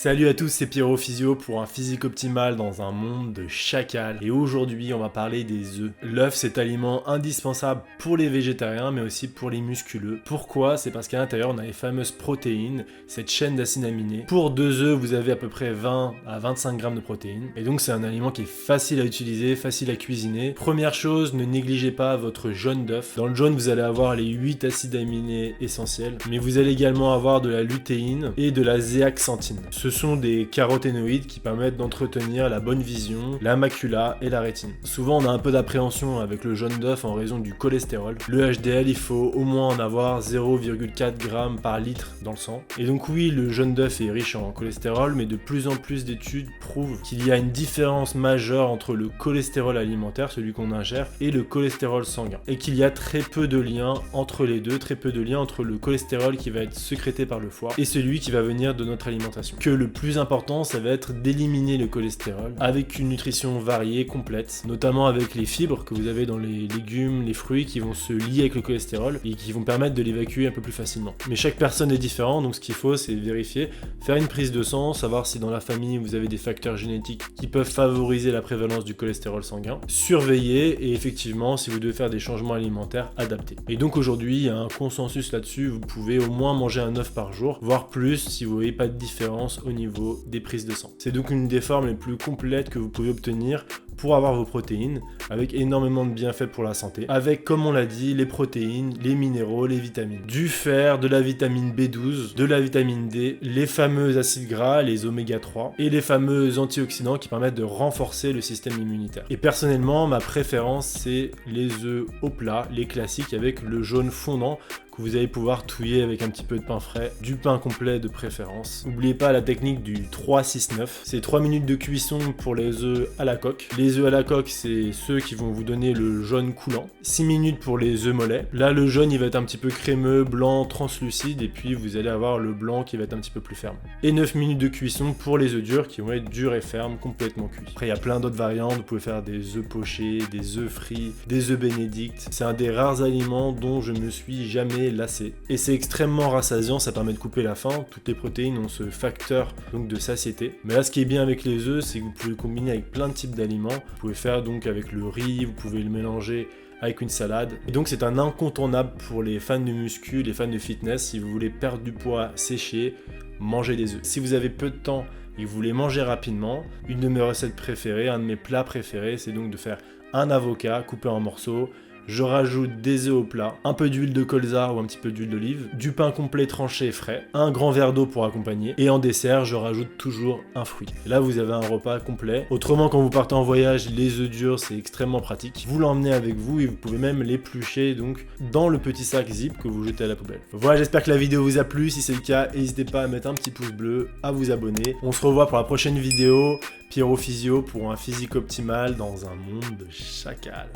Salut à tous, c'est Pierrot Physio pour un physique optimal dans un monde de chacal. Et aujourd'hui, on va parler des œufs. L'œuf, c'est un aliment indispensable pour les végétariens, mais aussi pour les musculeux. Pourquoi? C'est parce qu'à l'intérieur, on a les fameuses protéines, cette chaîne d'acides aminés. Pour 2 œufs, vous avez à peu près 20 à 25 grammes de protéines. Et donc, c'est un aliment qui est facile à utiliser, facile à cuisiner. Première chose, ne négligez pas votre jaune d'œuf. Dans le jaune, vous allez avoir les 8 acides aminés essentiels, mais vous allez également avoir de la lutéine et de la zéaxanthine. Ce sont des caroténoïdes qui permettent d'entretenir la bonne vision, la macula et la rétine. Souvent on a un peu d'appréhension avec le jaune d'œuf en raison du cholestérol. Le HDL, il faut au moins en avoir 0,4 g par litre dans le sang. Et donc oui, le jaune d'œuf est riche en cholestérol, mais de plus en plus d'études prouvent qu'il y a une différence majeure entre le cholestérol alimentaire, celui qu'on ingère, et le cholestérol sanguin. Et qu'il y a très peu de liens entre les deux, très peu de liens entre le cholestérol qui va être sécrété par le foie et celui qui va venir de notre alimentation. Que le plus important, ça va être d'éliminer le cholestérol avec une nutrition variée, complète, notamment avec les fibres que vous avez dans les légumes, les fruits qui vont se lier avec le cholestérol et qui vont permettre de l'évacuer un peu plus facilement. Mais chaque personne est différente, donc ce qu'il faut, c'est vérifier, faire une prise de sang, savoir si dans la famille vous avez des facteurs génétiques qui peuvent favoriser la prévalence du cholestérol sanguin, surveiller et effectivement, si vous devez faire des changements alimentaires, adapter. Et donc aujourd'hui, il y a un consensus là-dessus, vous pouvez au moins manger un œuf par jour, voire plus si vous voyez pas de différence au niveau des prises de sang. C'est donc une des formes les plus complètes que vous pouvez obtenir pour avoir vos protéines, avec énormément de bienfaits pour la santé, avec, comme on l'a dit, les protéines, les minéraux, les vitamines. Du fer, de la vitamine B12, de la vitamine D, les fameux acides gras, les oméga 3, et les fameux antioxydants qui permettent de renforcer le système immunitaire. Et personnellement, ma préférence, c'est les œufs au plat, les classiques avec le jaune fondant, que vous allez pouvoir touiller avec un petit peu de pain frais, du pain complet de préférence. N'oubliez pas la technique du 3-6-9, c'est 3 minutes de cuisson pour les œufs à la coque. Les œufs à la coque, c'est ceux qui vont vous donner le jaune coulant. 6 minutes pour les œufs mollets. Là, le jaune, il va être un petit peu crémeux, blanc, translucide, et puis vous allez avoir le blanc qui va être un petit peu plus ferme. Et 9 minutes de cuisson pour les œufs durs qui vont être durs et fermes, complètement cuits. Après, il y a plein d'autres variantes, vous pouvez faire des œufs pochés, des œufs frits, des œufs bénédicts. C'est un des rares aliments dont je me suis jamais lassé. Et c'est extrêmement rassasiant, ça permet de couper la faim. Toutes les protéines ont ce facteur donc de satiété. Mais là, ce qui est bien avec les œufs, c'est que vous pouvez le combiner avec plein de types d'aliments. Vous pouvez faire donc avec le riz, vous pouvez le mélanger avec une salade. Et donc c'est un incontournable pour les fans de muscu, les fans de fitness. Si vous voulez perdre du poids, sécher, mangez des œufs. Si vous avez peu de temps et que vous voulez manger rapidement, une de mes recettes préférées, un de mes plats préférés, c'est donc de faire un avocat coupé en morceaux. Je rajoute des œufs au plat, un peu d'huile de colza ou un petit peu d'huile d'olive, du pain complet tranché et frais, un grand verre d'eau pour accompagner, et en dessert, je rajoute toujours un fruit. Et là, vous avez un repas complet. Autrement, quand vous partez en voyage, les œufs durs, c'est extrêmement pratique. Vous l'emmenez avec vous et vous pouvez même l'éplucher donc dans le petit sac zip que vous jetez à la poubelle. Voilà, j'espère que la vidéo vous a plu. Si c'est le cas, n'hésitez pas à mettre un petit pouce bleu, à vous abonner. On se revoit pour la prochaine vidéo. Pierrot Physio pour un physique optimal dans un monde de chacal.